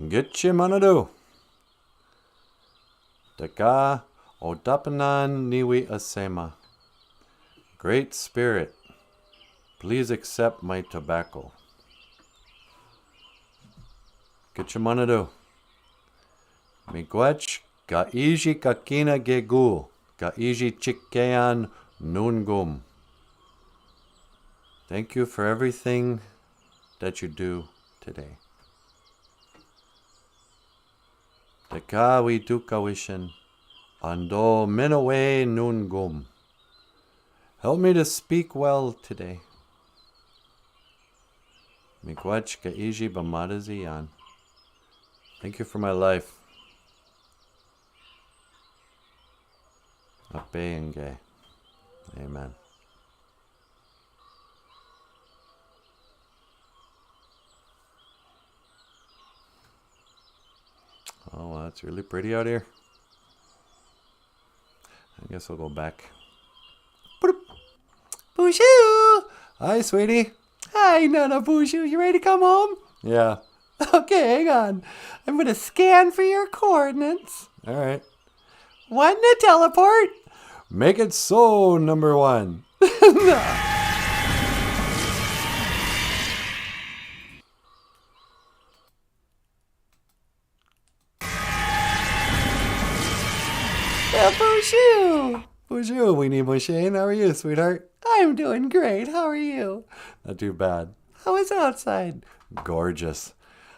Gitche manado. Daka odapanan niwi asema. Great Spirit, please accept my tobacco. Gitche manado. Miigwech gaiji kakina gegu. Gaiji chikean nungum. Thank you for everything that you do today. Tekawi dukawishin, ando minawe nungum. Help me to speak well today. Miigwech gaiji bamadaziyan. Thank you for my life. Apenge. Amen. Oh, wow, it's really pretty out here. I guess I'll go back. BOOZHOO! Hi, sweetie. Hi, NANABOOZHOO. You ready to come home? Yeah. Okay, hang on. I'm going to scan for your coordinates. All right. Want to teleport? Make it so, number one. BOOZHOO! BOOZHOO, Weenie Moshane. How are you, sweetheart? I'm doing great. How are you? Not too bad. How is it outside? Gorgeous.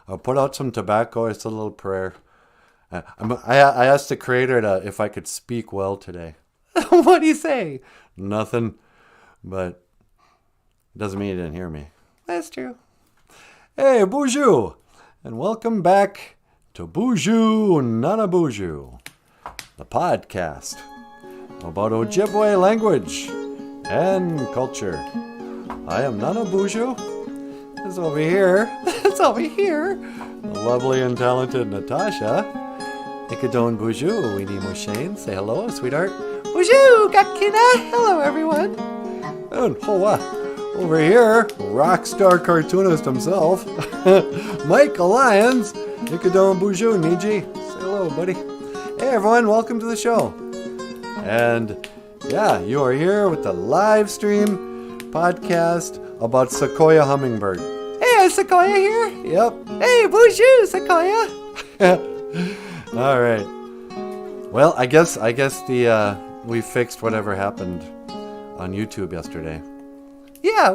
I'll put out some tobacco. It's a little prayer. I asked the creator if I could speak well today. What do you say? Nothing, but it doesn't mean you didn't hear me. That's true. Hey, BOOZHOO, and welcome back to BOOZHOO NANABOOZHOO, the podcast about Ojibwe language and culture. I am NANABOOZHOO. It's over here. It's over here. The lovely and talented Natasha. Ikadon BOOZHOO, Weenie Moshane. Say hello, sweetheart. BOOZHOO, Gakina. Hello, everyone. And over here, rock star cartoonist himself, Michael Lyons. Ikadon BOOZHOO, Niji. Say hello, buddy. Hey, everyone. Welcome to the show. And yeah, you are here with the live stream podcast about Sequoia hummingbird. Hey, is Sequoia here? Yep. Hey, BOOZHOO, Sequoia. All right. Well, I guess we fixed whatever happened on YouTube yesterday. Yeah,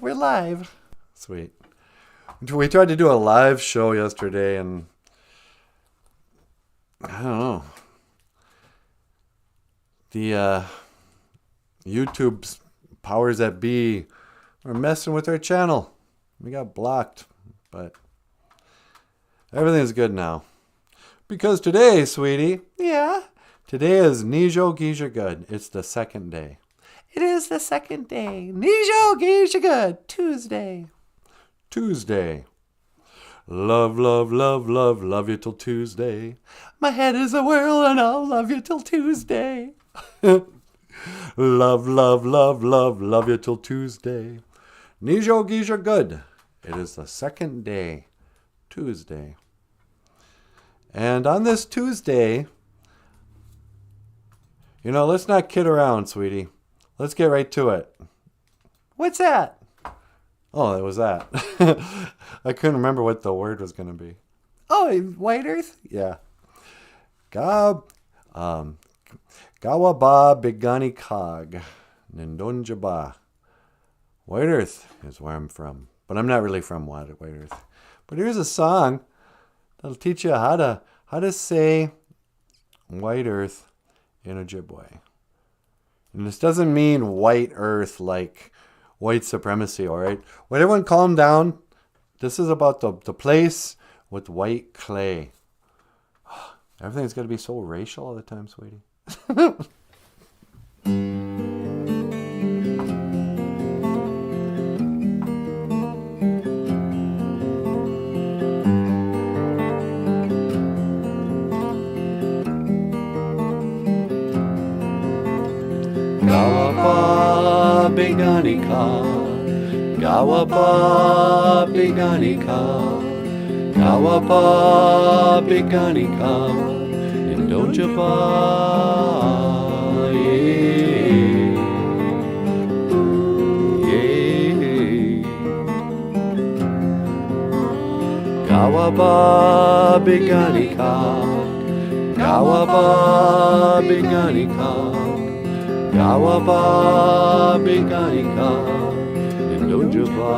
we're live. Sweet. We tried to do a live show yesterday, and I don't know. The YouTube's powers that be are messing with our channel. We got blocked, but everything's good now. Because today, sweetie, yeah, today is Nijo Geisha Good. It's the second day. It is the second day. Nijo Geisha Good. Tuesday. Love, love, love, love, love you till Tuesday. My head is a whirl and I'll love you till Tuesday. Love, love, love, love, love you till Tuesday. Nijo Geisha Good. It is the second day. Tuesday. And on this Tuesday, let's not kid around, sweetie. Let's get right to it. What's that? Oh, it was that. I couldn't remember what the word was going to be. Oh, White Earth? Yeah. Gawaba Bigani Kog. Nindonjaba. White Earth is where I'm from. But I'm not really from White Earth. But here's a song that'll teach you how to say White Earth in Ojibwe. And this doesn't mean white earth like white supremacy, all right? Would everyone calm down? This is about the place with white clay. Everything's got to be so racial all the time, sweetie. Gawapa Biganika, Gawapa Biganika, Kawapa bigani kam, Nindonjaba, Kawaba bigani kam, Kawaba bigani kam, Kawaba bigani kam, Nindonjaba,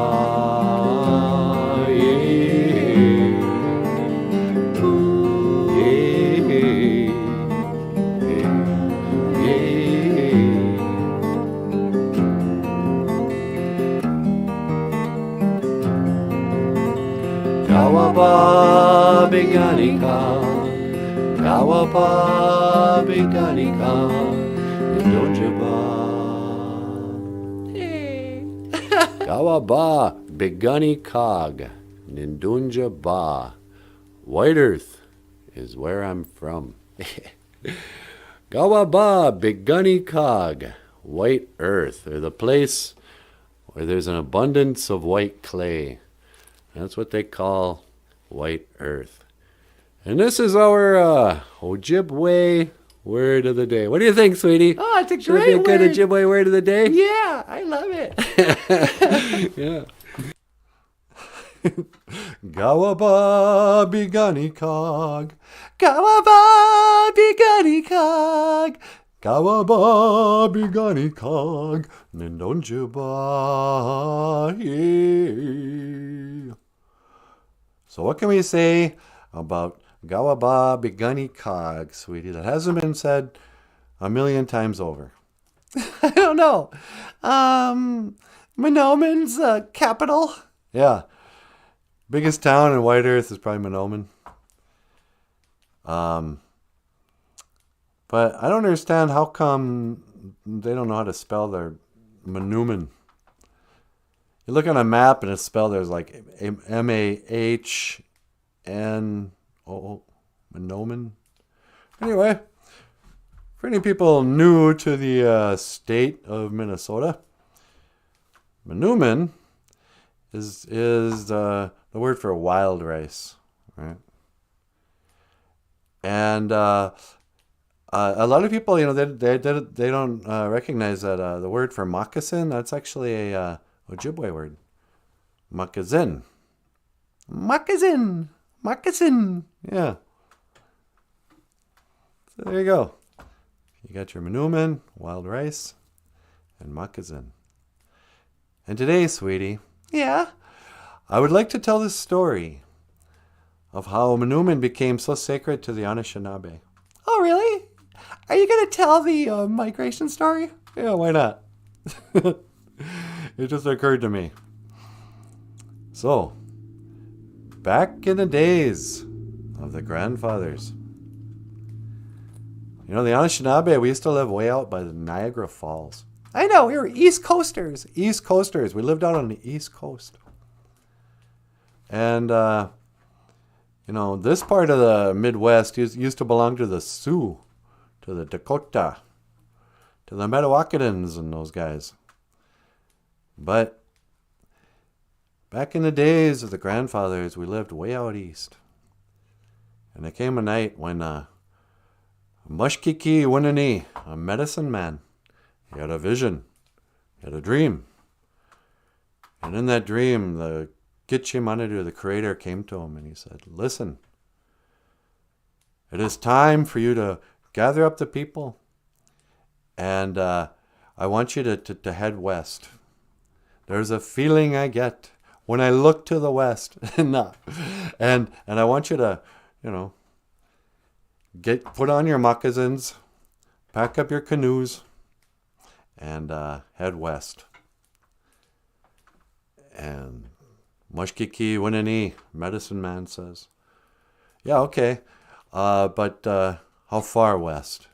Kawaba bigani kam, Kawaba bigani kam, Nindonjaba. Kawaba bigani kag, Nindonjaba. White Earth is where I'm from. Kawaba bigani kag, White Earth, or the place where there's an abundance of white clay. That's what they call White Earth. And this is our Ojibwe Word of the Day. What do you think, sweetie? Oh, it's a Should it great be a good word. Ojibwe Word of the Day? Yeah, I love it. Yeah. Gawaba bigani kag, Kawaba bigani kag. Gawaba bigani kag, Nindonjaba. So what can we say about Gawaba bigani kag, sweetie, that hasn't been said a million times over? I don't know. Manoman's capital. Yeah. Biggest town in White Earth is probably Manoman. But I don't understand how come they don't know how to spell their Manoman. You look on a map and it's spelled there's like M-A-H-N-O, Manoman. Anyway, for any people new to the state of Minnesota, Manoman is the word for wild rice, right? And a lot of people, they don't recognize that the word for moccasin, that's actually a Ojibwe word. Moccasin. Moccasin. Moccasin. Yeah. So there you go. You got your Manoman, wild rice, and moccasin. And today, sweetie, Yeah. I would like to tell this story of how Manoman became so sacred to the Anishinaabe. Oh, really? Are you going to tell the migration story? Yeah, why not? It just occurred to me. So, back in the days of the grandfathers, the Anishinaabe, we used to live way out by the Niagara Falls. I know, we were East Coasters. East Coasters. We lived out on the East Coast. And, this part of the Midwest used to belong to the Sioux, to the Dakota, to the Metawakanins and those guys. But back in the days of the grandfathers, we lived way out east. And there came a night when Mushkiki Winani, a medicine man, he had a vision, he had a dream. And in that dream, the Gitchimanidu, the creator, came to him and he said, "Listen, it is time for you to gather up the people, and I want you to head west. There's a feeling I get when I look to the west." No. And I want you to, put on your moccasins, pack up your canoes, and head west. And Mushkiki Winani, medicine man, says, "Yeah, okay, but how far west?"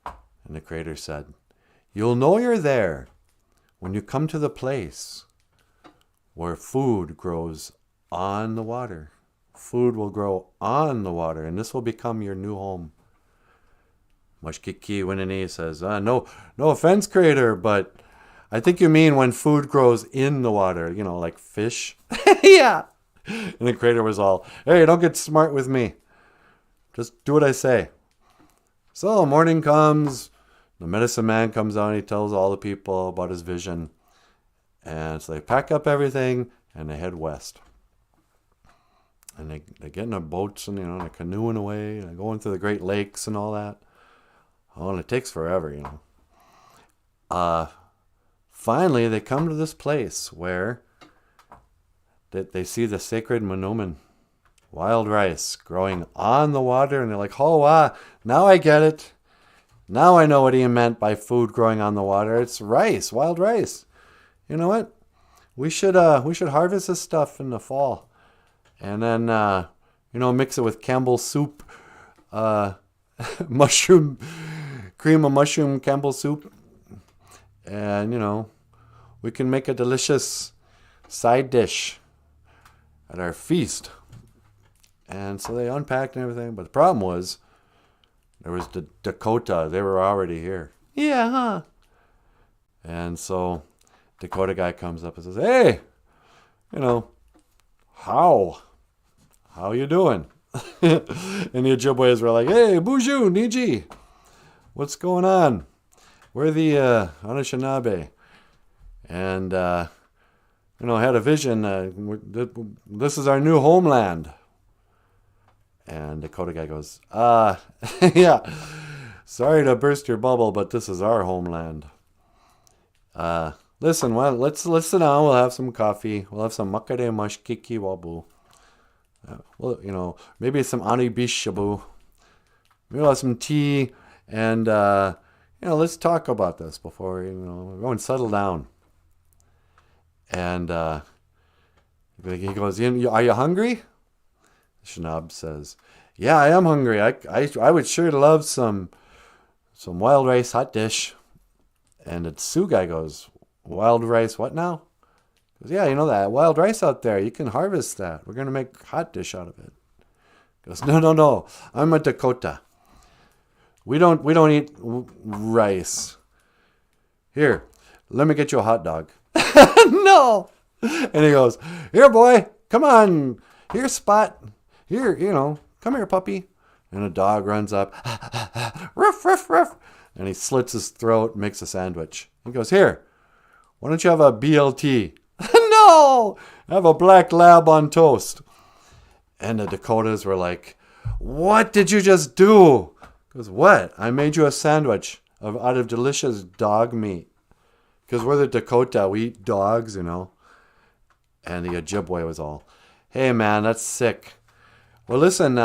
And the creator said, "You'll know you're there when you come to the place where food grows on the water. Food will grow on the water, and this will become your new home." Mushkiki Winani says, no offense, creator, but I think you mean when food grows in the water, like fish. Yeah. And the creator was all, hey, don't get smart with me. Just do what I say. So morning comes. The medicine man comes out and he tells all the people about his vision. And so they pack up everything and they head west. And they get in their boats and, they're canoeing away and they're going through the Great Lakes and all that. Oh, and it takes forever, Finally, they come to this place where they see the sacred monument, wild rice growing on the water. And they're like, oh, wow, now I get it. Now I know what he meant by food growing on the water. It's rice, wild rice. You know what? We should harvest this stuff in the fall. And then, mix it with Campbell's soup, mushroom, cream of mushroom Campbell's soup. And, we can make a delicious side dish at our feast. And so they unpacked and everything. But the problem was, there was the Dakota. They were already here. Yeah, huh? And so Dakota guy comes up and says, hey, how you doing? And the Ojibwes were like, hey, BOOZHOO, Niji, what's going on? We're the Anishinaabe. And, I had a vision. This is our new homeland. And Dakota guy goes, yeah, sorry to burst your bubble, but this is our homeland. Listen, well, let's sit down. We'll have some coffee. We'll have some makare mash kiki wabu. Maybe some anibishabu. Maybe we'll have some tea. And, let's talk about this before, go and settle down. And he goes, are you hungry? Shinab says, yeah, I am hungry. I would sure love some wild rice hot dish. And the Sioux guy goes, wild rice what now? He goes, yeah, that wild rice out there. You can harvest that. We're going to make hot dish out of it. He goes, no. I'm a Dakota. We don't eat rice. Here, let me get you a hot dog. No. And he goes, here, boy, come on. Here, Spot. Here, come here, puppy. And a dog runs up. Ruff, ruff, ruff. And he slits his throat and makes a sandwich. He goes, here, why don't you have a BLT? No. Have a black lab on toast. And the Dakotas were like, what did you just do? He goes, what? I made you a sandwich out of delicious dog meat. Because we're the Dakota, we eat dogs, And the Ojibwe was all, hey, man, that's sick. Well, listen,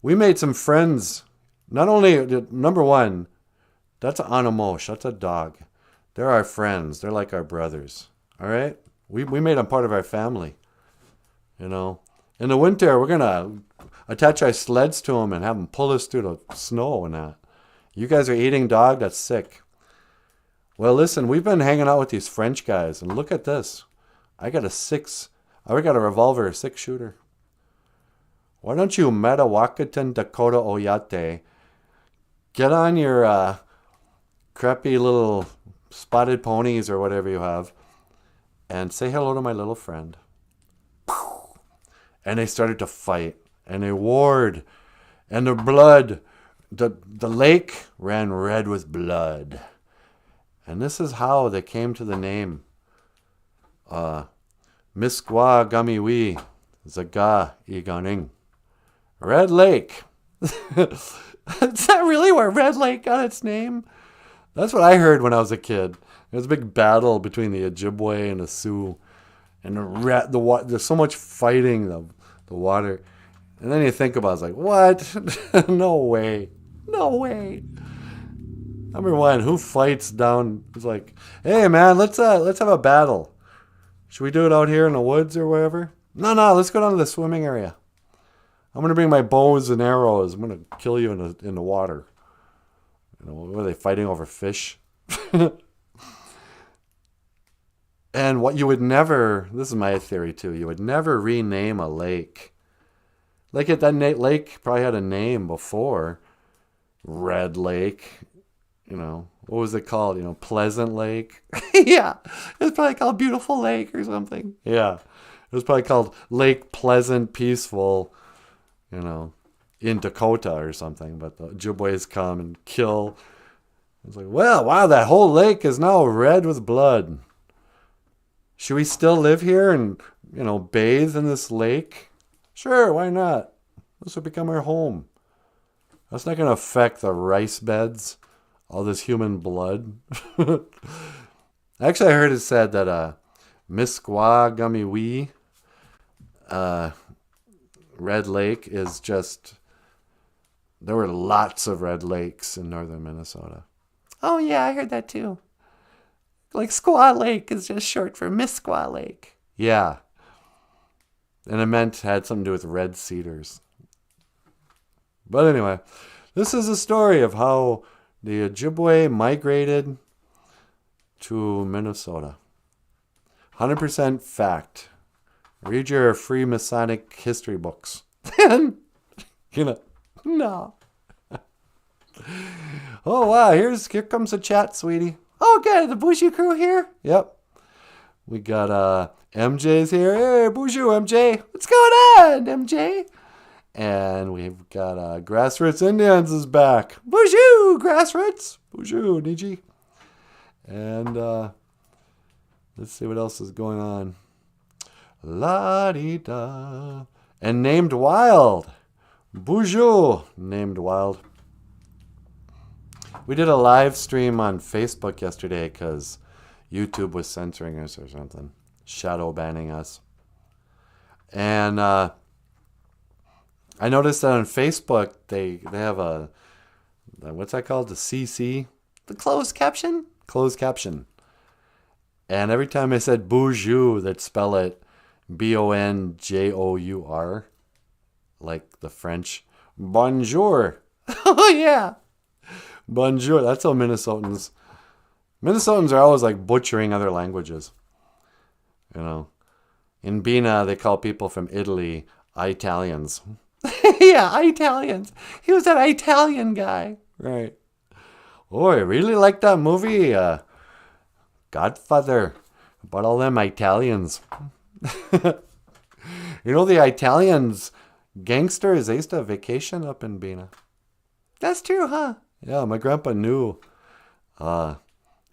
we made some friends. Not only, number one, that's an Anamosh. That's a dog. They're our friends. They're like our brothers. All right? We made them part of our family. In the winter, we're going to attach our sleds to them and have them pull us through the snow and that. You guys are eating dog? That's sick. Well, listen, we've been hanging out with these French guys, and look at this. I got a revolver, 6-shooter. Why don't you Metawakaton Dakota Oyate get on your crappy little spotted ponies or whatever you have and say hello to my little friend. And they started to fight and they warred and the blood, the lake ran red with blood. And this is how they came to the name Miskwa Gamiwi Zaga Iganing. Red Lake. Is that really where Red Lake got its name? That's what I heard when I was a kid. There was a big battle between the Ojibwe and the Sioux. And there's so much fighting, the water. And then you think about it, it's like, what? No way. No way. Number one, who fights down? It's like, hey, man, let's have a battle. Should we do it out here in the woods or wherever? No, let's go down to the swimming area. I'm going to bring my bows and arrows. I'm going to kill you in the water. Were they fighting over fish? And what you would never, this is my theory too, you would never rename a lake. Like that lake probably had a name before. Red Lake. What was it called? Pleasant Lake. Yeah. It's probably called Beautiful Lake or something. Yeah. was probably called Lake Pleasant Peaceful, in Dakota or something. But the Ojibways come and kill. It's like, well, wow, that whole lake is now red with blood. Should we still live here and, bathe in this lake? Sure, why not? This will become our home. That's not going to affect the rice beds, all this human blood. Actually, I heard it said that Misquagamiwi Red Lake is just... There were lots of red lakes in northern Minnesota. Oh, yeah, I heard that too. Like Squaw Lake is just short for Misquaw Lake. Yeah. And it had something to do with red cedars. But anyway, this is a story of how the Ojibwe migrated to Minnesota. 100% fact. Read your free Masonic history books. No. Oh, wow. Here comes the chat, sweetie. Oh, good. The BOOZHOO crew here? Yep. We got MJ's here. Hey, BOOZHOO, MJ. What's going on, MJ? And we've got Grassroots Indians is back. BOOZHOO, Grassroots. BOOZHOO, Niji. And let's see what else is going on. La-di-da. And named Wild. BOOZHOO, named Wild. We did a live stream on Facebook yesterday because YouTube was censoring us or something. Shadow banning us. And I noticed that on Facebook they have a what's that called? The CC? The closed caption? Closed caption. And every time I said BOOZHOO, they'd spell it BONJOUR. Like the French. Bonjour. Oh, yeah. Bonjour. That's how Minnesotans are always like butchering other languages. In Bina, they call people from Italy Italians. Yeah, Italians. He was that Italian guy. Right. Oh, I really like that movie, Godfather. About all them Italians. The Italians, gangsters, they used to vacation up in Bina. That's true, huh? Yeah, my grandpa knew Al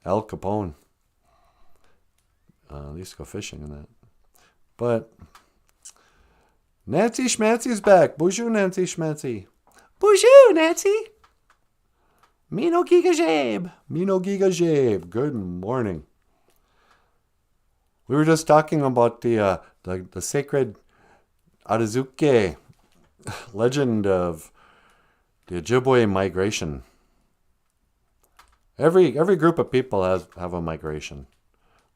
Capone. They used to go fishing and that. But Nancy Schmancy's back. BOOZHOO, Nancy Schmancy. BOOZHOO, Nancy. Mino Giga Jabe. Mino Giga Jabe. Good morning. We were just talking about the sacred Atazuke legend of the Ojibwe migration. Every group of people have a migration.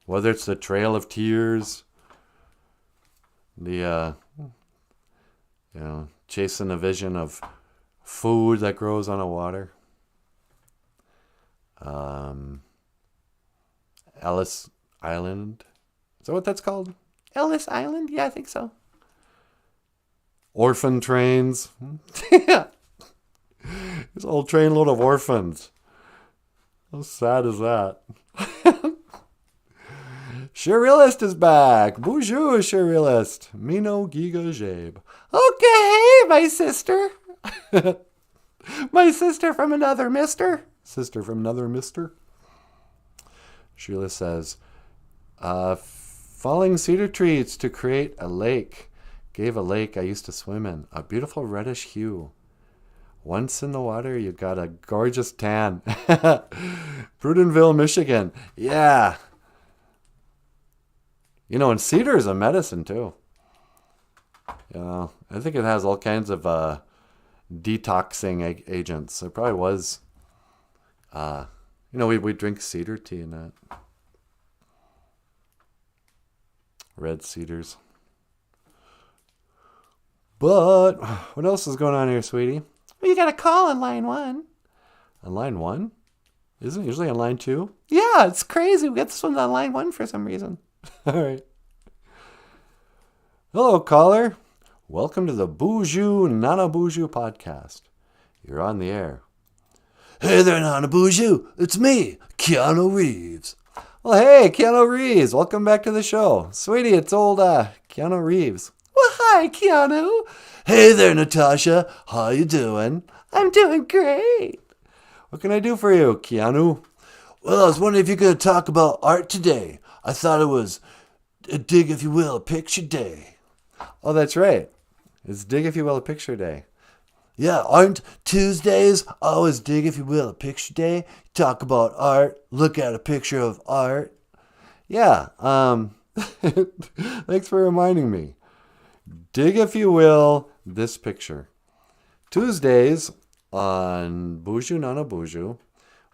Whether it's the Trail of Tears, the chasing a vision of food that grows on a water. Ellis Island. Is that what that's called? Ellis Island? Yeah, I think so. Orphan trains. Yeah. This whole trainload of orphans. How sad is that? Surrealist is back. BOOZHOO Surrealist. Mino Giga Jabe. Okay, my sister. My sister from another mister. Sister from another mister. Sheila says, falling cedar trees to create a lake. Gave a lake I used to swim in. A beautiful reddish hue. Once in the water, you got a gorgeous tan. Prudenville, Michigan. Yeah. And cedar is a medicine, too. I think it has all kinds of detoxing agents. There probably was. We drink cedar tea and that. Red cedars. But what else is going on here, sweetie? Well, you got a call on line 1. On line 1? Isn't it usually on line 2? Yeah, it's crazy. We got this one on line 1 for some reason. All right. Hello, caller. Welcome to the BOOZHOO NANABOOZHOO podcast. You're on the air. Hey there, NANABOOZHOO. It's me, Keanu Reeves. Well, hey, Keanu Reeves. Welcome back to the show. Sweetie, it's old Keanu Reeves. Well, hi, Keanu. Hey there, Natasha. How you doing? I'm doing great. What can I do for you, Keanu? Well, I was wondering if you could talk about art today. I thought it was a dig, if you will, a picture day. Oh, that's right. It's dig, if you will, a picture day. Yeah, aren't Tuesdays always dig, if you will, a picture day? Talk about art, look at a picture of art. Yeah, thanks for reminding me. Dig, if you will, this picture. Tuesdays on BOOZHOO NANABOOZHOO,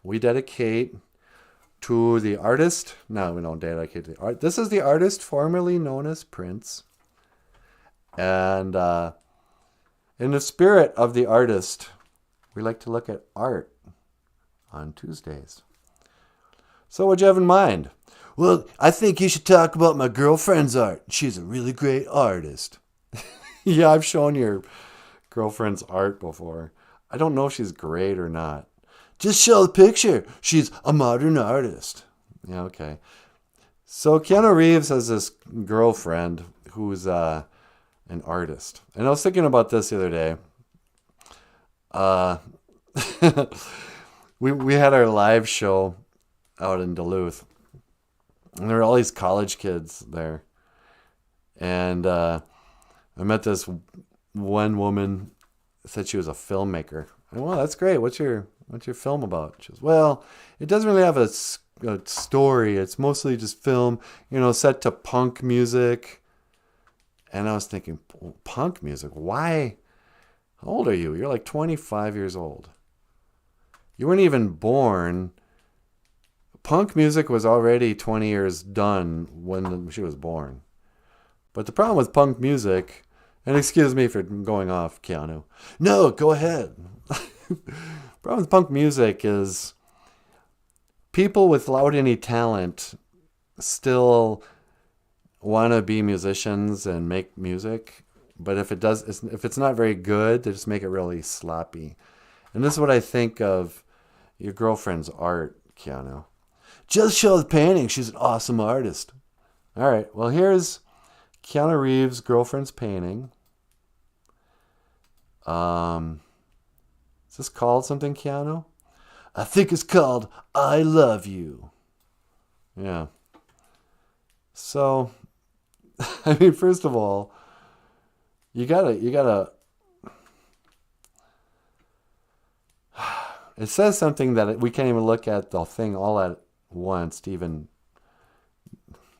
we dedicate to the artist. No, we don't dedicate to the art. This is the artist formerly known as Prince. And in the spirit of the artist, we like to look at art on Tuesdays. So what'd you have in mind? Well, I think you should talk about my girlfriend's art. She's a really great artist. Yeah, I've shown your girlfriend's art before. I don't know if she's great or not. Just show the picture. She's a modern artist. Yeah, okay. So Keanu Reeves has this girlfriend who's an artist. And I was thinking about this the other day. We had our live show out in Duluth. And there were all these college kids there. And I met this one woman, said she was a filmmaker. And, well, that's great. What's your film about? She goes, well, it doesn't really have a story. It's mostly just film, set to punk music. And I was thinking, punk music? Why? How old are you? You're like 25 years old. You weren't even born. Punk music was already 20 years done when she was born. But the problem with punk music, and excuse me for going off, Keanu. No, go ahead. Problem with punk music is people without any talent still want to be musicians and make music, but if it's not very good, they just make it really sloppy. And this is what I think of your girlfriend's art, Keanu. Just show the painting. She's an awesome artist. All right. Well, here's Keanu Reeves' girlfriend's painting. Is this called something, Keanu? I think it's called I Love You. Yeah. So, I mean, first of all, you gotta. It says something that we can't even look at the thing all at once to even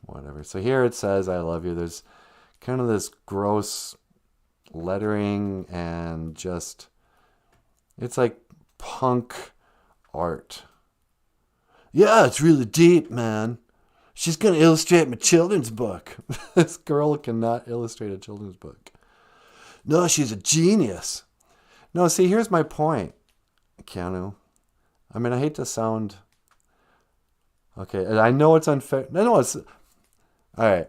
whatever. So here it says I love you. There's kind of this gross lettering and just, it's like punk art. Yeah, it's really deep, man. She's going to illustrate my children's book. This girl cannot illustrate a children's book. No, she's a genius. No, see, here's my point, Keanu. I mean, I hate to sound... Okay, and I know it's unfair. No, it's... All right.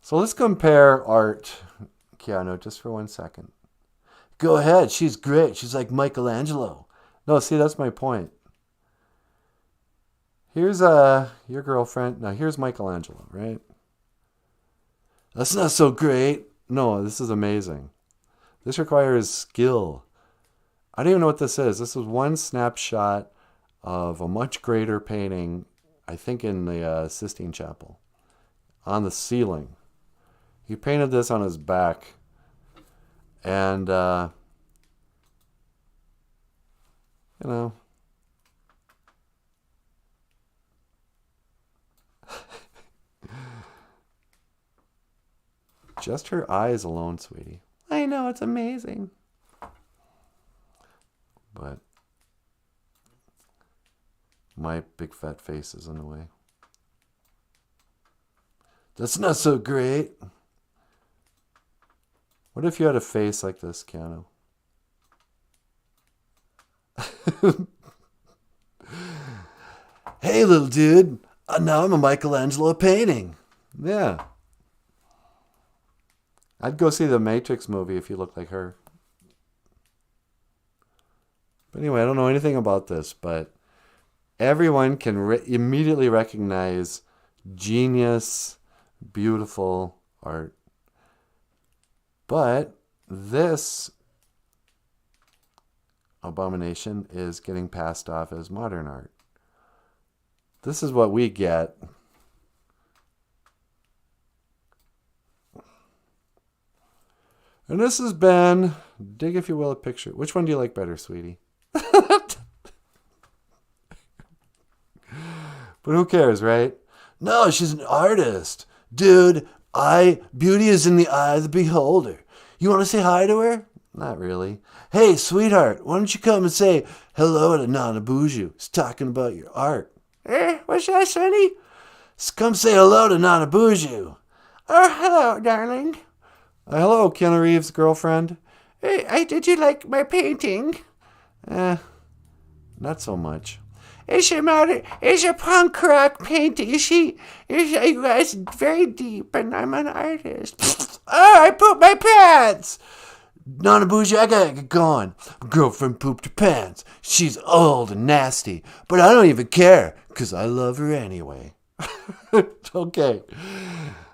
So let's compare art, Keanu, just for 1 second. Go ahead. She's great. She's like Michelangelo. No, see, that's my point. Here's your girlfriend. Now, here's Michelangelo, right? That's not so great. No, this is amazing. This requires skill. I don't even know what this is. This is one snapshot of a much greater painting, I think in the Sistine Chapel, on the ceiling. He painted this on his back. And, you know, just her eyes alone, sweetie. I know, it's amazing. But my big fat face is in the way. That's not so great. What if you had a face like this, Keanu? Hey, little dude. Now I'm a Michelangelo painting. Yeah. I'd go see the Matrix movie if you looked like her. But anyway, I don't know anything about this, but everyone can immediately recognize genius, beautiful art. But this abomination is getting passed off as modern art. This is what we get. And this has been, dig if you will, a picture. Which one do you like better, sweetie? But who cares, right? No, she's an artist. Dude, beauty is in the eye of the beholder. You want to say hi to her? Not really. Hey, sweetheart, why don't you come and say hello to NanaBOOZHOO? He's talking about your art. What's that, Sonny? Come say hello to NanaBOOZHOO. Oh, hello, darling. Hello, Keanu Reeves' girlfriend. Hey, did you like my painting? Not so much. It's a punk rock painting. You guys very deep, and I'm an artist. Oh, I pooped my pants. NanaBOOZHOO, I gotta get going. Girlfriend pooped her pants. She's old and nasty, but I don't even care, because I love her anyway. Okay.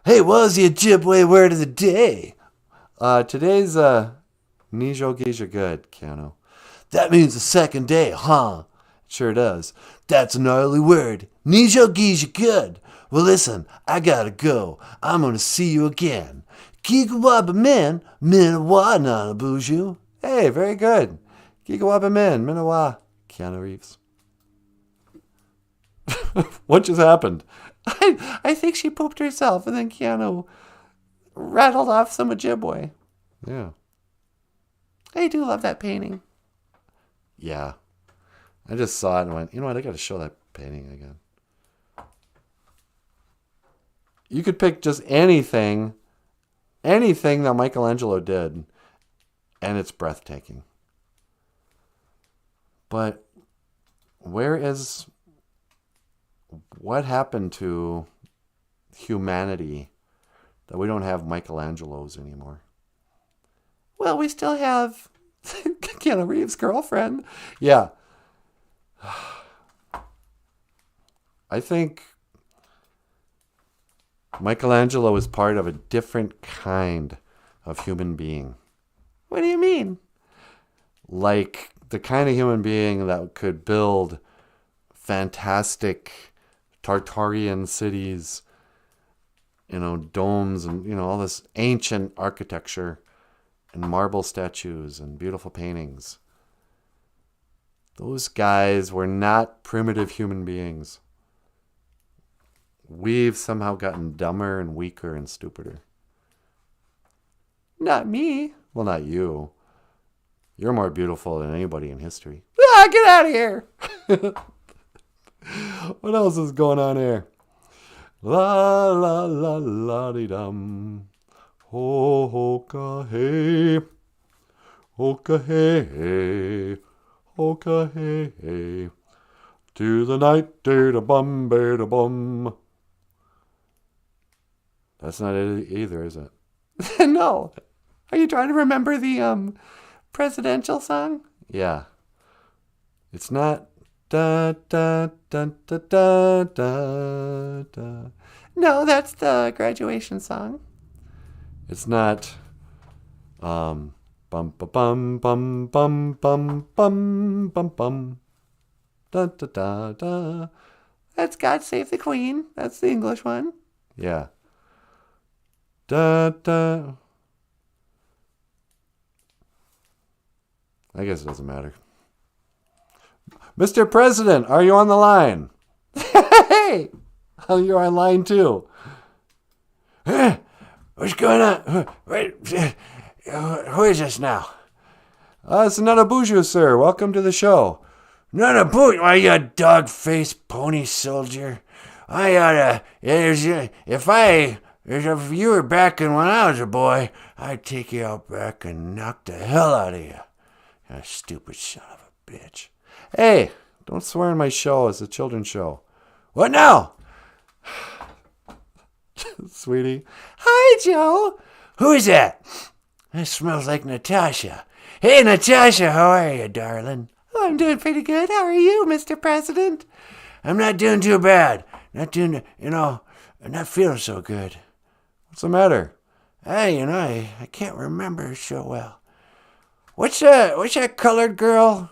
Hey, what was the Ojibwe word of the day? Today's Nijo Geisha good, Keanu. That means the second day, huh? Sure does. That's a gnarly word. Nijo Geisha good. Well, listen, I gotta go. I'm gonna see you again. Kikawaba min, minawa NanaBOOZHOO. Hey, very good. Kikawaba min, minawa. Keanu Reeves. What just happened? I think she pooped herself, and then Keanu rattled off some Ojibwe. Yeah. I do love that painting. Yeah. I just saw it and went, you know what, I got to show that painting again. You could pick just anything that Michelangelo did, and it's breathtaking. But what happened to humanity that we don't have Michelangelos anymore? Well, we still have Keanu Reeves' girlfriend. Yeah. I think Michelangelo is part of a different kind of human being. What do you mean? Like the kind of human being that could build fantastic Tartarian cities, domes and, all this ancient architecture and marble statues and beautiful paintings. Those guys were not primitive human beings. We've somehow gotten dumber and weaker and stupider. Not me. Well, not you. You're more beautiful than anybody in history. Get out of here. What else is going on here? La la la la dee dum. Ho ho ka hey. Ho ka hey hey. Ho ka hey hey. To the night day da bum ba da bum. That's not it either, is it? No. Are you trying to remember the presidential song? Yeah. It's not da da da da da da da. No, that's the graduation song. It's not bum bum bum bum bum bum bum bum bum da da da da. That's God Save the Queen. That's the English one. Yeah. Da da. I guess it doesn't matter. Mr. President, are you on the line? Hey! Oh, you're on line too. What's going on? Wait, who is this now? It's NanaBOOZHOO, sir. Welcome to the show. NanaBOOZHOO, why you dog-faced pony soldier? I oughta, if you were back in when I was a boy, I'd take you out back and knock the hell out of you. You stupid son of a bitch. Hey, don't swear in my show. It's a children's show. What now? Sweetie. Hi, Joe. Who is that? That smells like Natasha. Hey, Natasha, how are you, darling? Oh, I'm doing pretty good. How are you, Mr. President? I'm not doing too bad. Not doing, I'm not feeling so good. What's the matter? Hey, I can't remember so well. What's that colored girl?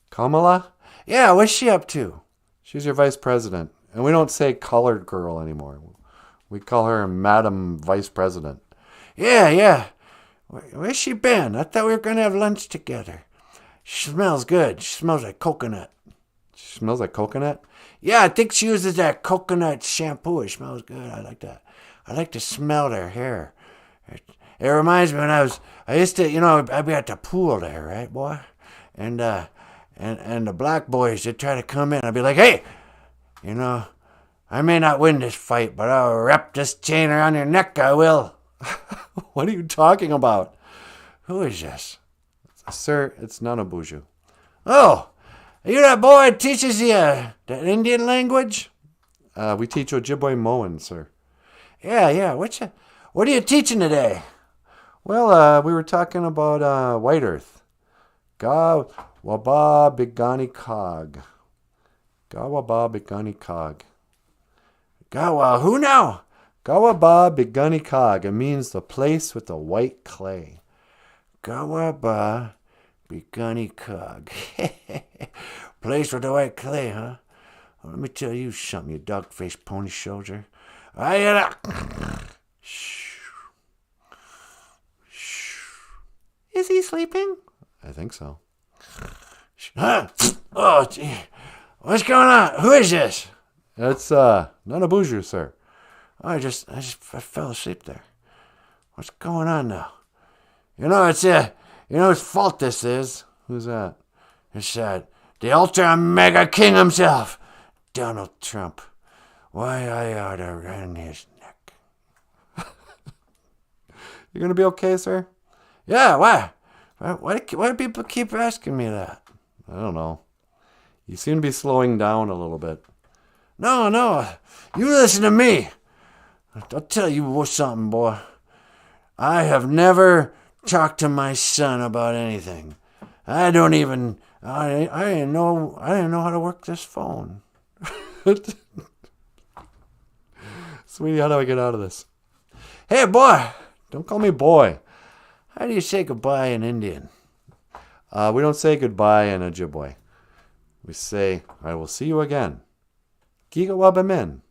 Kamala? Yeah, what's she up to? She's your vice president. And we don't say colored girl anymore. We call her Madam Vice President. Yeah. Where's she been? I thought we were going to have lunch together. She smells good. She smells like coconut. She smells like coconut? Yeah, I think she uses that coconut shampoo. It smells good. I like that. I like to smell their hair. It reminds me when I used to, I'd be at the pool there, right, boy? And the black boys, they'd try to come in. I'd be like, hey, I may not win this fight, but I'll wrap this chain around your neck, I will. What are you talking about? Who is this? Sir, it's Nanaboozhoo. Oh, are you that boy that teaches you the Indian language? We teach Ojibwe Moan, sir. Yeah. What are you teaching today? Well, we were talking about White Earth. Ga waba bigani cog. Ga waba bigani cog. Gawa, who now? Gawaba bigani cog. It means the place with the white clay. Gawaba bigani cog. Place with the white clay, huh? Well, let me tell you something, you dog-faced pony soldier. Is he sleeping? I think so. Huh? Oh, gee. What's going on? Who is this? It's Nanaboozhoo, sir. Oh, I fell asleep there. What's going on now? Whose fault this is? Who's that? It's the ultra mega king himself, Donald Trump. Why, I ought to rend his neck. You gonna be okay, sir? Yeah, why? Why do people keep asking me that? I don't know. You seem to be slowing down a little bit. No. You listen to me. I'll tell you something, boy. I have never talked to my son about anything. I didn't know how to work this phone. Sweetie, how do I get out of this? Hey, boy. Don't call me boy. How do you say goodbye in Indian? We don't say goodbye in Ojibwe. We say, I will see you again. Gigawabamin.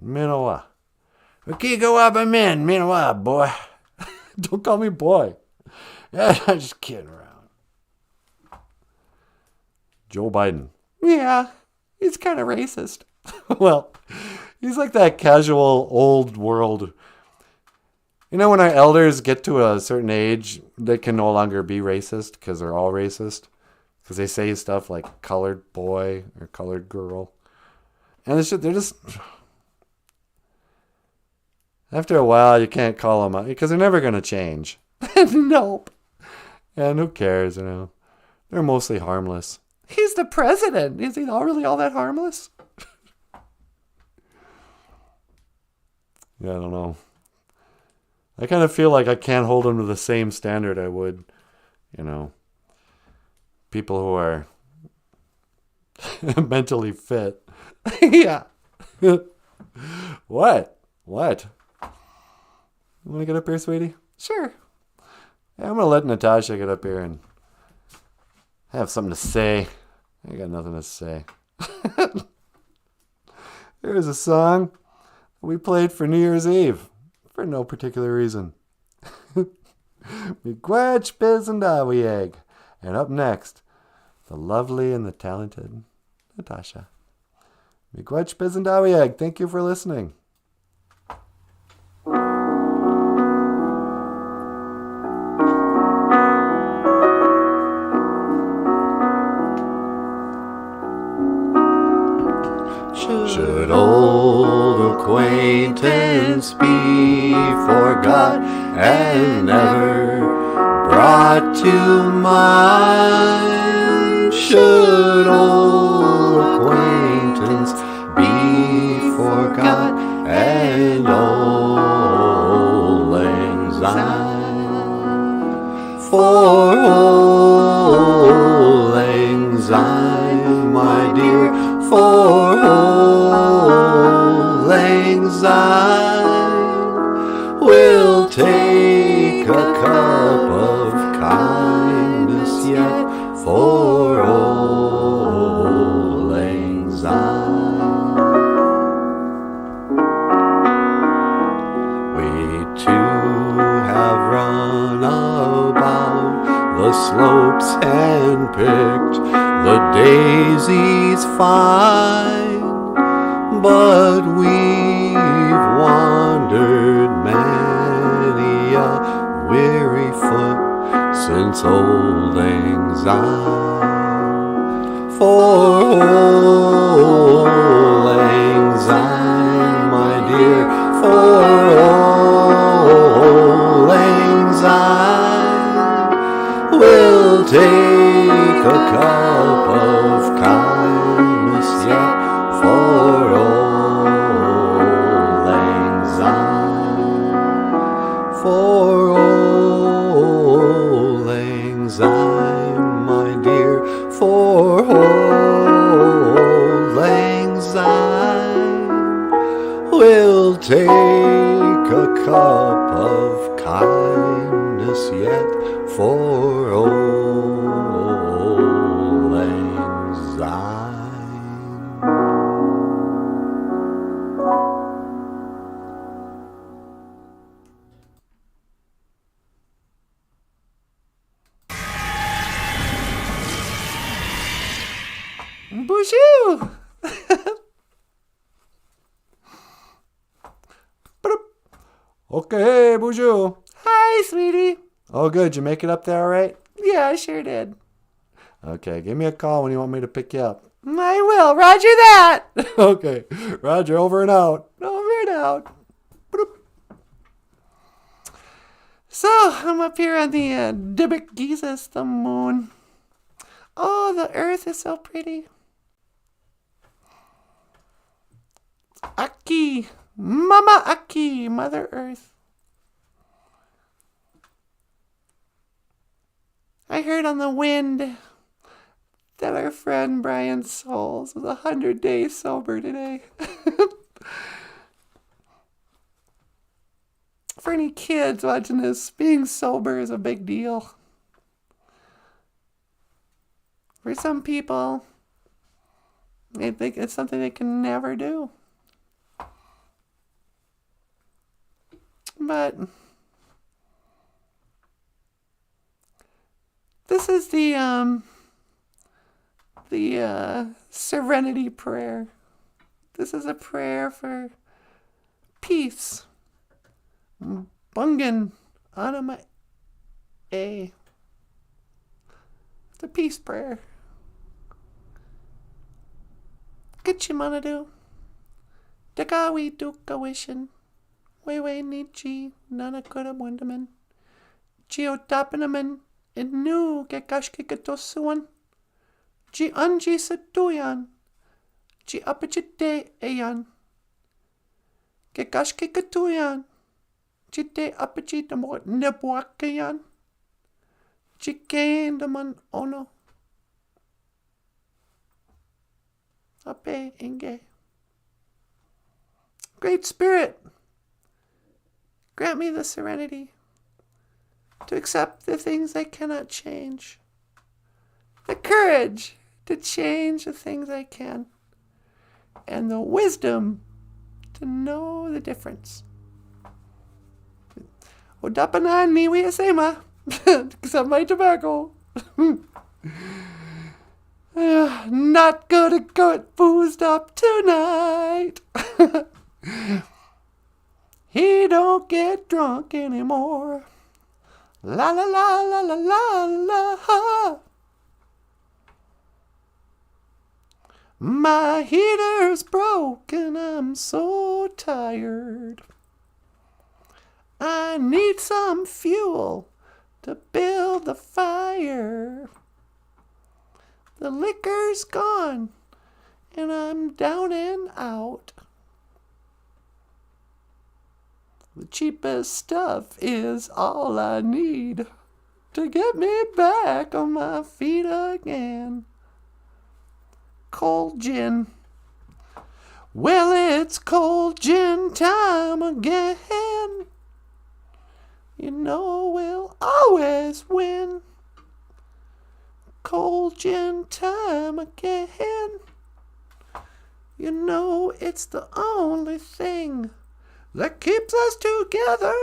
Min. Minowa. Gigawabamin. Minowa, boy. Don't call me boy. Yeah, I'm just kidding around. Joe Biden. Yeah, he's kind of racist. Well, he's like that casual old world. When our elders get to a certain age, they can no longer be racist because they're all racist. Because they say stuff like colored boy or colored girl. And they're just... After a while, you can't call them because they're never going to change. Nope. And who cares, They're mostly harmless. He's the president. Is he really all that harmless? Yeah, I don't know. I kind of feel like I can't hold him to the same standard I would, people who are mentally fit. Yeah. What? You want to get up here, sweetie? Sure. Yeah, I'm going to let Natasha get up here and have something to say. I got nothing to say. Here's a song we played for New Year's Eve for no particular reason. Miigwech Bizendawieg. And up next, the lovely and the talented Natasha. Miigwech Bizendawieg. Thank you for listening. Should old acquaintance be forgot and never brought to mind? Should old acquaintance be forgot and old lang syne? For old lang syne, my dear, for yet for old lang syne. We two have run about the slopes and picked the daisies fine, but we've wandered many a weary foot since old lang syne. For old lang syne, my dear, for old lang syne, we'll take a cup of kindness yet for old lang syne. For old lang syne, my dear, for old lang syne, we'll take a cup of kindness yet for old lang syne. BOOZHOO! Okay, BOOZHOO. Hi, sweetie. Oh, good. You make it up there all right? Yeah, I sure did. Okay, give me a call when you want me to pick you up. I will. Roger that. Okay, Roger, over and out. Over and out. So, I'm up here on the Dybbuk Jesus, the moon. Oh, the earth is so pretty. Aki. Mama Aki, Mother Earth. I heard on the wind that our friend Brian Souls was 100 days sober today. For any kids watching this, being sober is a big deal. For some people, they think it's something they can never do. But this is the Serenity Prayer. This is a prayer for peace. Bungan Anama A. It's a peace prayer. Kitchimanadu. Dakawi dukawishin. Wewe nichi nanakura wonderman. Geotapinaman. Inu gekashkikatosuan. Ji anji satuyan. Ji apachite ayan. Gekashkikatuyan. Jite apachita mo nebuakayan. Jikendaman ono. Ape inge. Great Spirit, grant me the serenity to accept the things I cannot change, the courage to change the things I can, and the wisdom to know the difference. Odapanan niwi asema, except my tobacco. Not gonna get boozed up tonight. He don't get drunk anymore. La la la la la la la. My heater's broken, I'm so tired. I need some fuel to build the fire. The liquor's gone, and I'm down and out. The cheapest stuff is all I need to get me back on my feet again. Cold gin. Well, it's cold gin time again. You know we'll always win. cold gin time again. You know it's the only thing that keeps us together.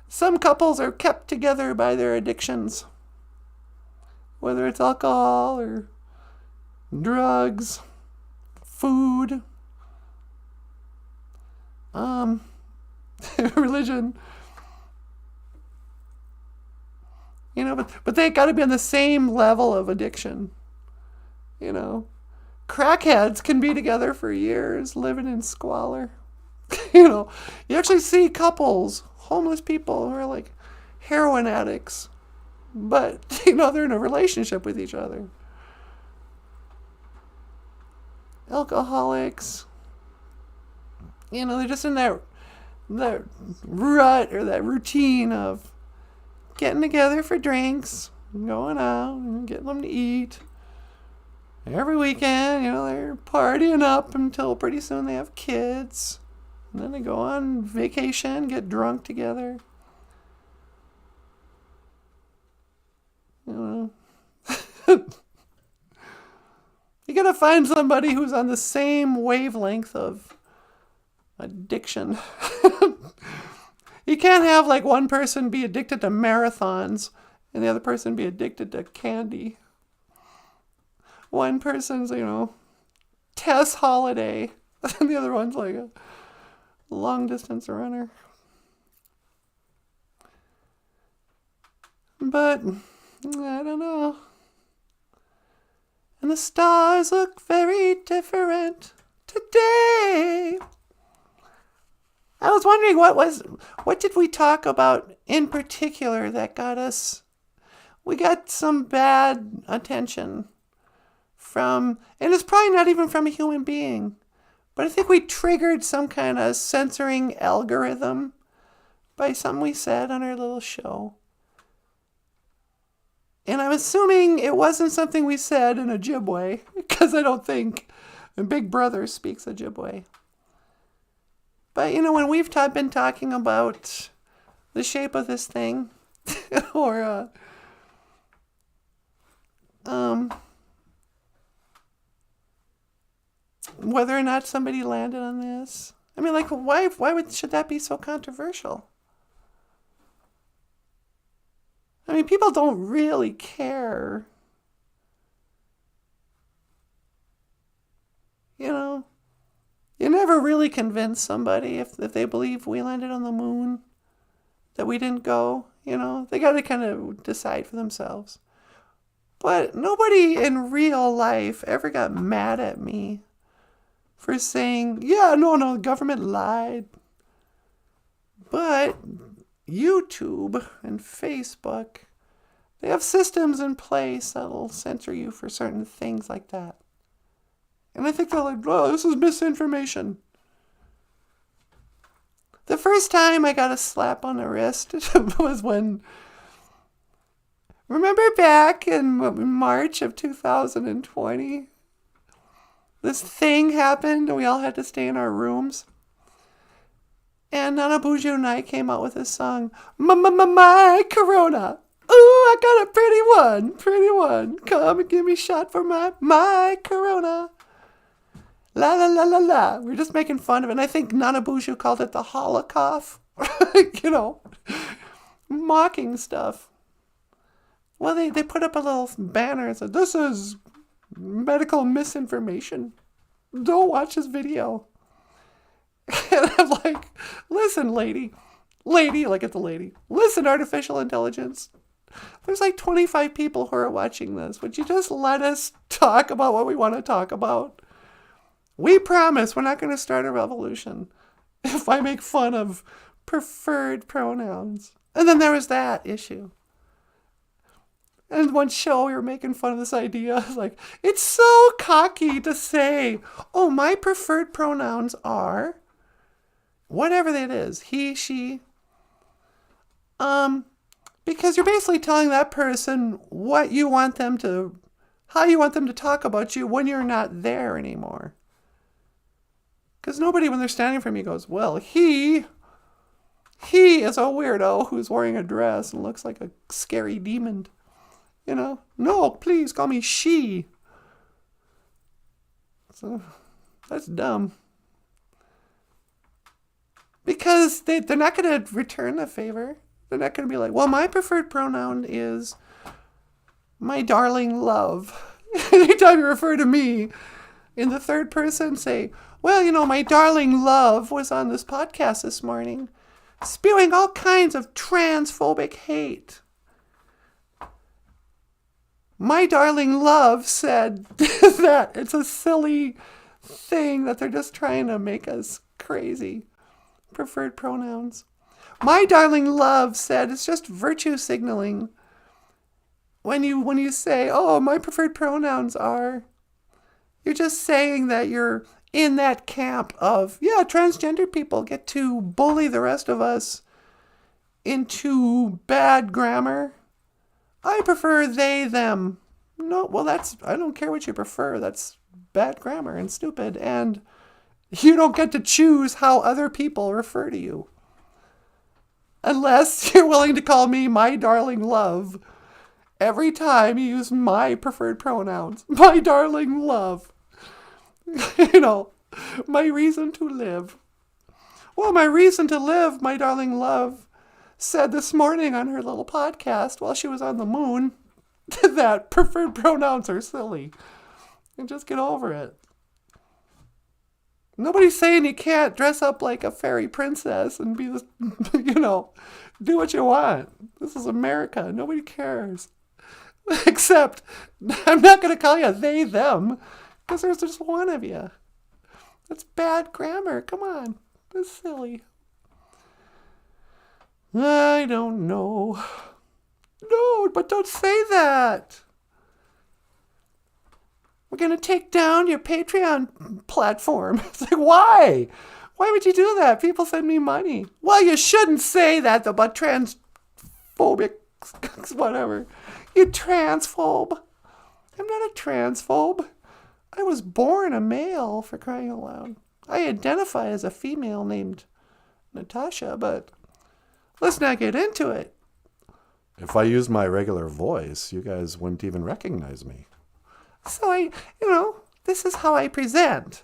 Some couples are kept together by their addictions, whether it's alcohol or drugs, food, religion. You know, but they got to be on the same level of addiction. You know, crackheads can be together for years, living in squalor. You know, you actually see couples, homeless people who are like heroin addicts, but, you know, they're in a relationship with each other. Alcoholics, you know, they're just in that rut or that routine of getting together for drinks, going out, and getting them to eat. Every weekend, you know, they're partying up until pretty soon they have kids. And then they go on vacation, get drunk together. You know. You gotta find somebody who's on the same wavelength of addiction. You can't have like one person be addicted to marathons and the other person be addicted to candy. One person's, you know, Tess Holiday, and the other one's like a long distance runner. But I don't know. And the stars look very different today. I was wondering what did we talk about in particular that got us, we got some bad attention from, and it's probably not even from a human being, but I think we triggered some kind of censoring algorithm by something we said on our little show. And I'm assuming it wasn't something we said in Ojibwe, because I don't think Big Brother speaks Ojibwe. But, you know, when we've been talking about the shape of this thing, or, whether or not somebody landed on this, I mean, like, why should that be so controversial? I mean, people don't really care. You know, you never really convince somebody if they believe we landed on the moon, that we didn't go, you know. They got to kind of decide for themselves. But nobody in real life ever got mad at me for saying, yeah, no, the government lied. But YouTube and Facebook, they have systems in place that'll censor you for certain things like that. And I think they're like, oh, this is misinformation. The first time I got a slap on the wrist was when, remember back in March of 2020? This thing happened and we all had to stay in our rooms. And NANABOOZHOO and I came out with this song, My Corona. Ooh, I got a pretty one. Come and give me a shot for my Corona. La la la la la. We're just making fun of it. And I think NANABOOZHOO called it the Holocaust. You know, mocking stuff. Well, they put up a little banner and said, this is medical misinformation. Don't watch this video. And I'm like, listen, lady, like it's a lady. Listen, artificial intelligence. There's like 25 people who are watching this. Would you just let us talk about what we want to talk about? We promise we're not going to start a revolution if I make fun of preferred pronouns. And then there was that issue. And one show we were making fun of this idea. Like, it's so cocky to say, oh, my preferred pronouns are whatever that is, he, she. Because you're basically telling that person what you want them to, how you want them to talk about you when you're not there anymore. Because nobody, when they're standing from you, goes, well, he He is a weirdo who's wearing a dress and looks like a scary demon. You know? No, please call me she. So, that's dumb. Because they're not going to return the favor. They're not going to be like, well, my preferred pronoun is my darling love. Anytime you refer to me in the third person, say, well, you know, my darling love was on this podcast this morning, spewing all kinds of transphobic hate. My darling love said that it's a silly thing that they're just trying to make us crazy. Preferred pronouns. My darling love said it's just virtue signaling. When you say, oh, my preferred pronouns are, you're just saying that you're in that camp of, yeah, transgender people get to bully the rest of us into bad grammar. I prefer they, them. No, well, I don't care what you prefer. That's bad grammar and stupid. And you don't get to choose how other people refer to you. Unless you're willing to call me my darling love every time you use my preferred pronouns. My darling love. You know, my reason to live. Well, my reason to live, my darling love, said this morning on her little podcast while she was on the moon that preferred pronouns are silly. And just get over it. Nobody's saying you can't dress up like a fairy princess and be this, you know, do what you want. This is America. Nobody cares. Except, I'm not going to call you they, them, because there's just one of you. That's bad grammar. Come on. That's silly. I don't know. No, but don't say that. We're going to take down your Patreon platform. It's like, why? Why would you do that? People send me money. Well, you shouldn't say that about transphobic, whatever. You transphobe. I'm not a transphobe. I was born a male, for crying out loud. I identify as a female named Natasha, but let's not get into it. If I used my regular voice, you guys wouldn't even recognize me. So this is how I present.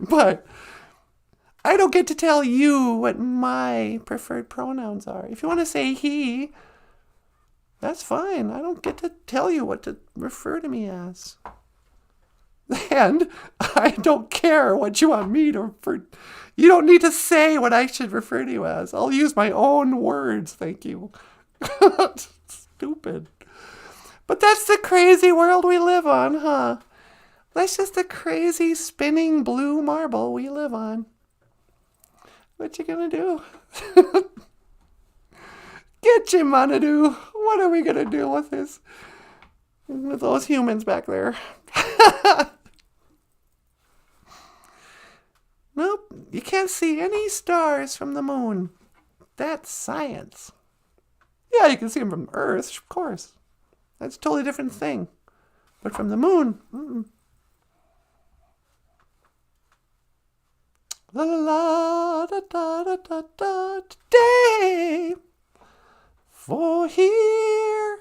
But I don't get to tell you what my preferred pronouns are. If you want to say he, that's fine. I don't get to tell you what to refer to me as. And I don't care what you want me to refer. You don't need to say what I should refer to you as. I'll use my own words, thank you. Stupid. But that's the crazy world we live on, huh? That's just the crazy spinning blue marble we live on. What you gonna do? Get you, Manadu. What are we gonna do with this? With those humans back there? Nope, you can't see any stars from the moon. That's science. Yeah, you can see them from Earth, of course. That's a totally different thing. But from the moon, La la la da da da da da today. For here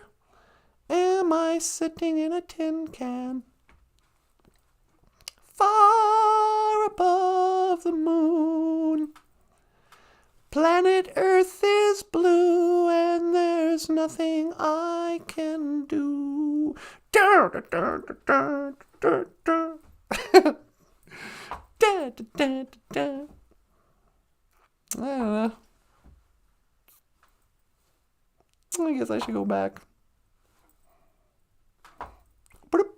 am I sitting in a tin can, far above the moon. Planet Earth is blue and there's nothing I can do. Da, da, da, da, da, da, da. Da, da, da, da. I don't know. I guess I should go back. Bloop.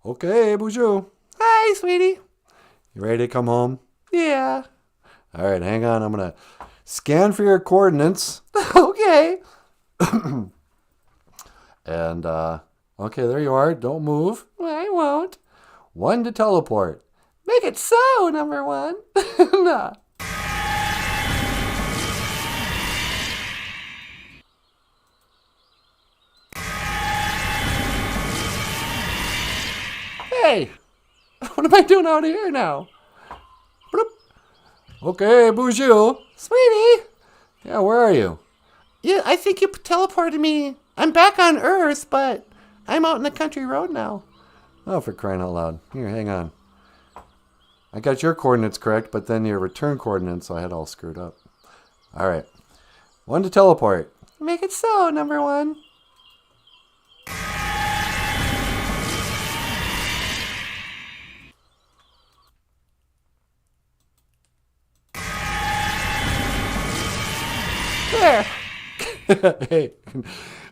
Okay, BOOZHOO. Hi, sweetie. You ready to come home? Yeah. All right, hang on. I'm going to scan for your coordinates. Okay. And, okay, there you are. Don't move. I won't. 1 to teleport. Make it so, number one. Nah. Hey, what am I doing out here now? Bloop. Okay, BOOZHOO. Sweetie! Yeah, where are you? Yeah, I think you teleported me. I'm back on Earth, but I'm out in the country road now. Oh, for crying out loud. Here, hang on. I got your coordinates correct, but then your return coordinates I had all screwed up. All right. One to teleport. Make it so, number one. There. Hey,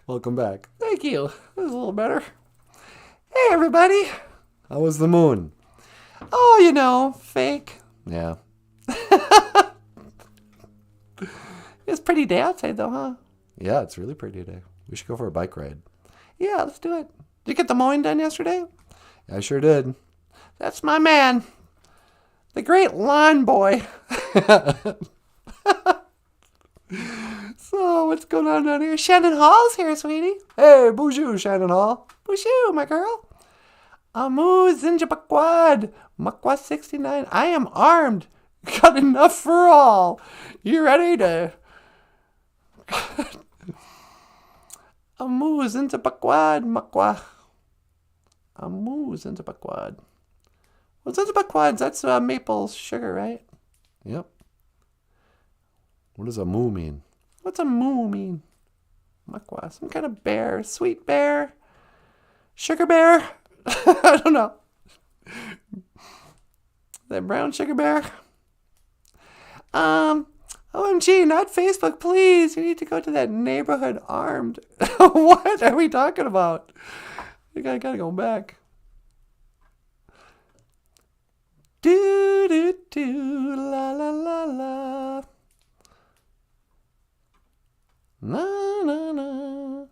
welcome back. Thank you. That was a little better. Hey, everybody. How was the moon? Oh, you know, fake. Yeah. It's a pretty day outside, though, huh? Yeah, it's really pretty today. We should go for a bike ride. Yeah, let's do it. Did you get the mowing done yesterday? I sure did. That's my man. The great lawn boy. So, what's going on down here? Shannon Hall's here, sweetie. Hey, BOOZHOO, Shannon Hall. BOOZHOO, my girl. Amu Zinjabakwad. Makwa 69. I am armed. Got enough for all. You ready to... Amu Zinjabakwad. Makwa. Amu Zinjabakwad. Well, Zinjabakwads, that's maple sugar, right? Yep. What does a moo mean? What's a moo mean? Makwa. Some kind of bear. Sweet bear. Sugar bear. I don't know. That brown sugar bear. OMG, not Facebook, please. You need to go to that neighborhood armed. What are we talking about? I gotta go back. Do do do la la la la. Na na na.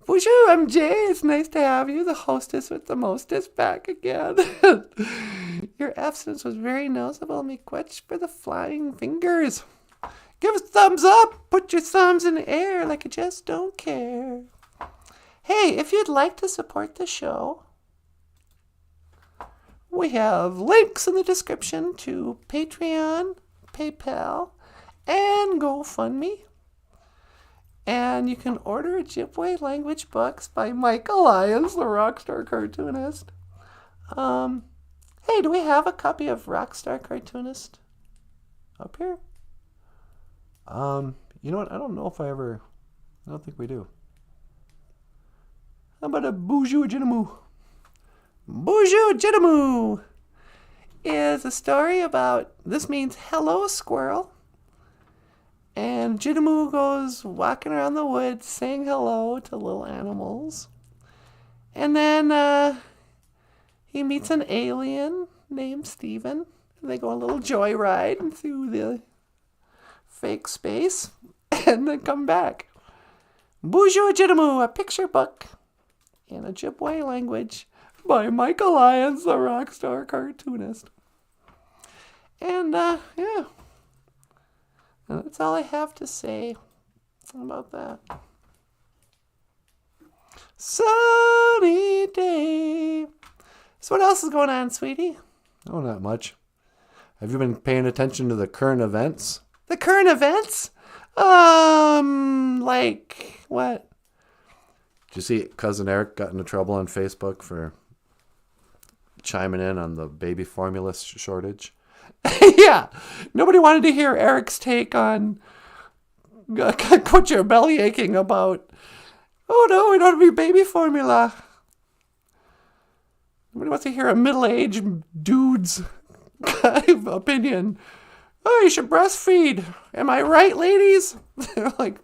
Bonjour, I'm Jay. It's nice to have you, the hostess with the mostest, back again. Your absence was very noticeable. Me quetch for the flying fingers. Give us a thumbs up. Put your thumbs in the air like you just don't care. Hey, if you'd like to support the show, we have links in the description to Patreon, PayPal, and GoFundMe. And you can order Ojibwe language books by Michael Lyons, the rockstar cartoonist. Hey, do we have a copy of Rockstar Cartoonist up here? You know what? I don't know if I don't think we do. How about a BOOZHOO Jinamoo? BOOZHOO Jinamoo is a story about, this means hello squirrel. And Jinamoo goes walking around the woods saying hello to little animals. And then he meets an alien named Steven. And they go on a little joyride through the fake space. And then come back. BOOZHOO Jinamoo, a picture book in Ojibwe language by Michael Lyons, the rockstar cartoonist. And yeah. And that's all I have to say about that. Sunny day. So what else is going on, sweetie? Oh, not much. Have you been paying attention to the current events? The current events? Like what? Did you see Cousin Eric got into trouble on Facebook for chiming in on the baby formula shortage? Yeah. Nobody wanted to hear Eric's take on quit your belly aching about, oh no, we don't have any baby formula. Nobody wants to hear a middle-aged dude's kind of opinion. Oh, you should breastfeed. Am I right, ladies? They're like,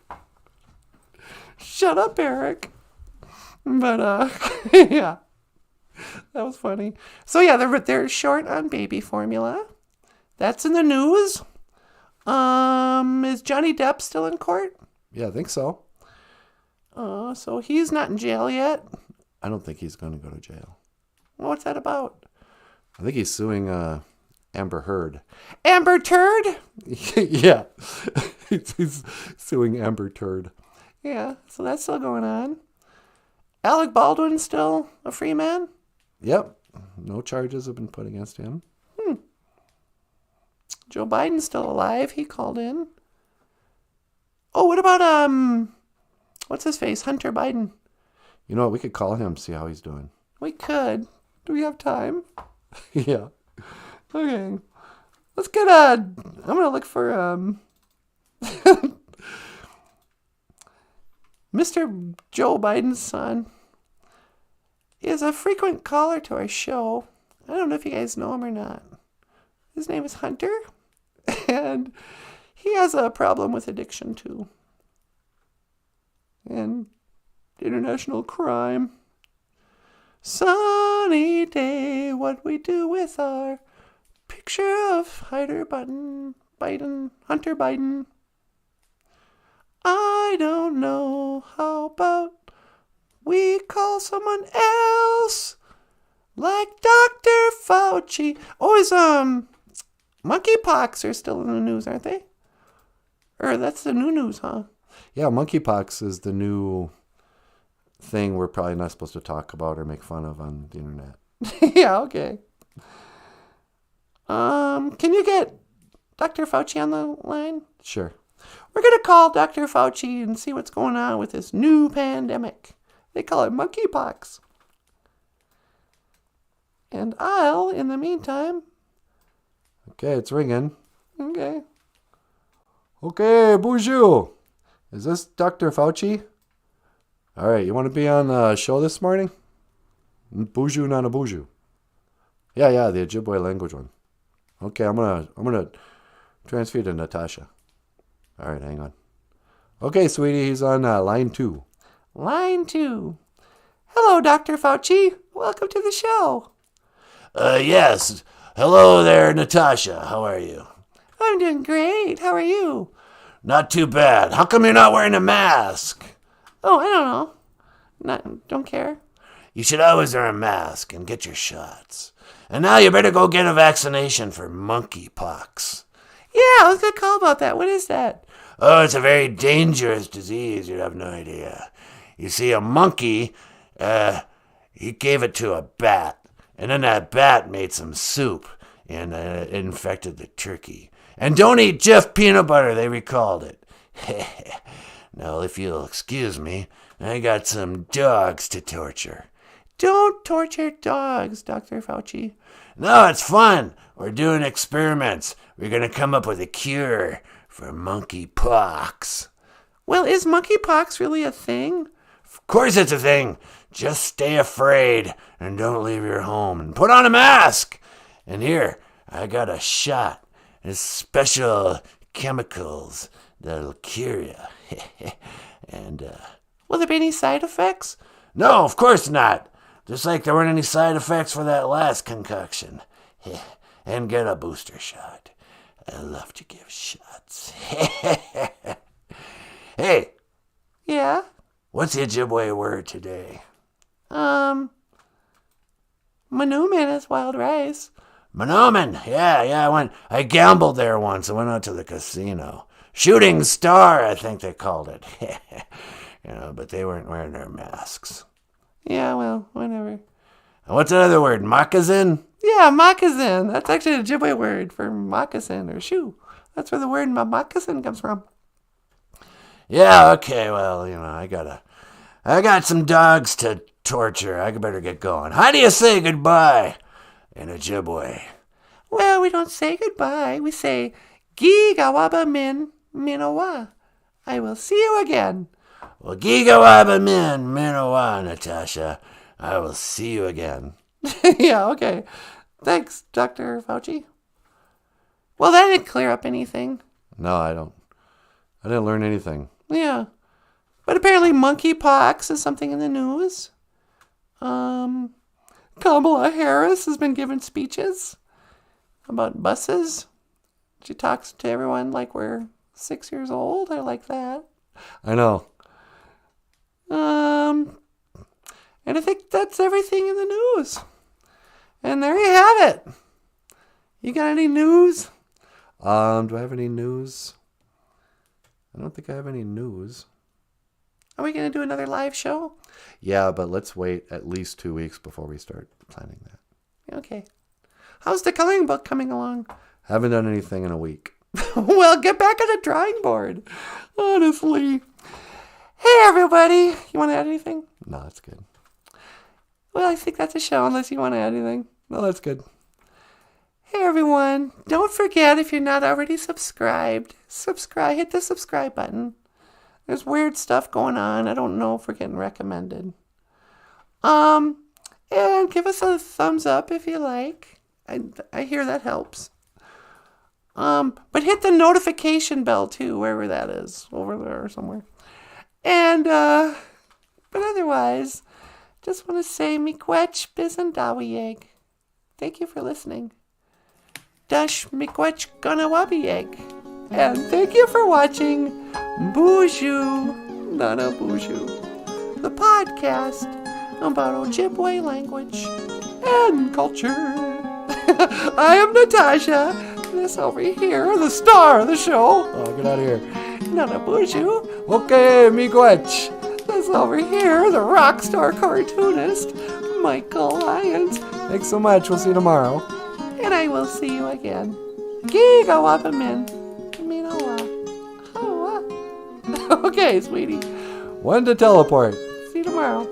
shut up, Eric. But, yeah. That was funny. So, yeah, they're short on baby formula. That's in the news. Is Johnny Depp still in court? Yeah, I think so. So he's not in jail yet. I don't think he's going to go to jail. What's that about? I think he's suing Amber Heard. Amber Turd? Yeah. He's suing Amber Turd. Yeah, so that's still going on. Alec Baldwin's still a free man? Yep. No charges have been put against him. Joe Biden's still alive. He called in. Oh, what about, what's his face? Hunter Biden. You know what? We could call him, see how he's doing. We could. Do we have time? Yeah. Okay. Let's get I'm going to look for, Mr. Joe Biden's son is a frequent caller to our show. I don't know if you guys know him or not. His name is Hunter, and he has a problem with addiction too. And international crime. Sunny day, what we do with our picture of Hunter Biden. I don't know, how about we call someone else? Like Dr. Fauci. Oh, is, monkeypox are still in the news, aren't they? Or that's the new news, huh? Yeah, monkeypox is the new thing we're probably not supposed to talk about or make fun of on the internet. Yeah, okay. Can you get Dr. Fauci on the line? Sure. We're going to call Dr. Fauci and see what's going on with this new pandemic. They call it monkeypox. And I'll, in the meantime... Okay, it's ringing. Okay. Okay, BOOZHOO. Is this Dr. Fauci? All right, you want to be on the show this morning? BOOZHOO NANABOOZHOO. Yeah, the Ojibwe language one. Okay, I'm gonna transfer you to Natasha. All right, hang on. Okay, sweetie, he's on line 2. Line 2. Hello, Dr. Fauci. Welcome to the show. Yes. Hello there, Natasha. How are you? I'm doing great. How are you? Not too bad. How come you're not wearing a mask? Oh, I don't know. Don't care. You should always wear a mask and get your shots. And now you better go get a vaccination for monkeypox. Yeah, I was going to call about that. What is that? Oh, it's a very dangerous disease. You'd have no idea. You see, a monkey, he gave it to a bat. And then that bat made some soup and it infected the turkey. And don't eat Jif peanut butter, they recalled it. Now, if you'll excuse me, I got some dogs to torture. Don't torture dogs, Dr. Fauci. No, it's fun. We're doing experiments. We're going to come up with a cure for monkeypox. Well, is monkeypox really a thing? Of course it's a thing. Just stay afraid and don't leave your home and put on a mask. And here, I got a shot. It's special chemicals that'll cure you. And, will there be any side effects? No, of course not. Just like there weren't any side effects for that last concoction. And get a booster shot. I love to give shots. Hey. Yeah? What's the Ojibwe word today? Manuman is wild rice. Monoman. Yeah, I gambled there once. I went out to the casino. Shooting Star, I think they called it. But they weren't wearing their masks. Yeah, well, whatever. And what's another word? Moccasin? Yeah, moccasin. That's actually a Ojibwe word for moccasin or shoe. That's where the word moccasin comes from. Yeah, okay, well, I got some dogs to torture. I better get going. How do you say goodbye in Ojibwe? Well, we don't say goodbye. We say, Gigawaba min minowa. I will see you again. Well, Gigawaba min minowa, Natasha. I will see you again. Yeah, okay. Thanks, Dr. Fauci. Well, that didn't clear up anything. No, I didn't learn anything. Yeah. But apparently monkeypox is something in the news. Kamala Harris has been giving speeches about buses. She talks to everyone like we're 6 years old. I like that. I know. And I think that's everything in the news. And there you have it. You got any news? Do I have any news? I don't think I have any news. Are we going to do another live show? Yeah, but let's wait at least 2 weeks before we start planning that. Okay. How's the coloring book coming along? Haven't done anything in a week. Well, get back on the drawing board. Honestly. Hey, everybody. You want to add anything? No, that's good. Well, I think that's a show, unless you want to add anything. No, that's good. Hey, everyone. Don't forget, if you're not already subscribed, hit the subscribe button. There's weird stuff going on. I don't know if we're getting recommended. And give us a thumbs up if you like. I hear that helps. But hit the notification bell too, wherever that is, over there or somewhere. And but otherwise, just want to say miigwech bizandawiyeg. Thank you for listening. Dash miigwech ganawabiyeg. And thank you for watching BOOZHOO NANABOOZHOO, the podcast about Ojibwe language and culture. I am Natasha. This over here, the star of the show. Oh, get out of here. NANABOOZHOO. Okay, miigwech. This over here, the rock star cartoonist, Michael Lyons. Thanks so much. We'll see you tomorrow. And I will see you again. Gigawapamin. Okay, sweetie. One to teleport. See you tomorrow.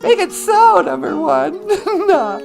Make it so, number one. Nah.